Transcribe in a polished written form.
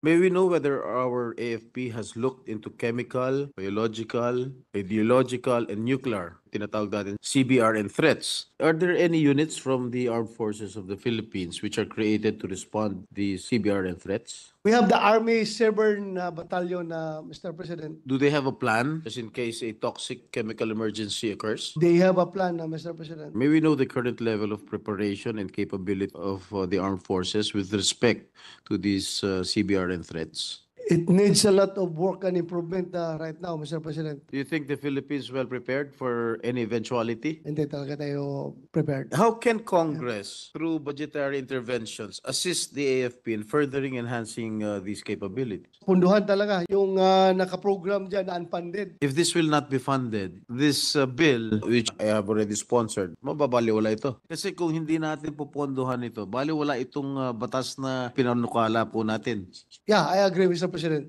May we know whether our AFP has looked into chemical, biological, ideological, and nuclear, tinatawag natin CBRN threats? Are there any units from the armed forces of the Philippines which are created to respond to these CBRN threats? We have the Army Severn Battalion, Mr. President. Do they have a plan just in case a toxic chemical emergency occurs? They have a plan, Mr. President. May we know the current level of preparation and capability of the armed forces with respect to these CBRN threats? It needs a lot of work and improvement right now, Mr. President. Do you think the Philippines well prepared for any eventuality? Hindi talaga tayo prepared. How can Congress, through budgetary interventions, assist the AFP in furthering enhancing these capabilities? Punduhan talaga yung nakaprogram dyan na unfunded. If this will not be funded, this bill, which I have already sponsored, mababaliwala ito. Kasi kung hindi natin pupondohan ito, baliwala itong batas na pinanukala po natin. Yeah, I agree, Mr. President.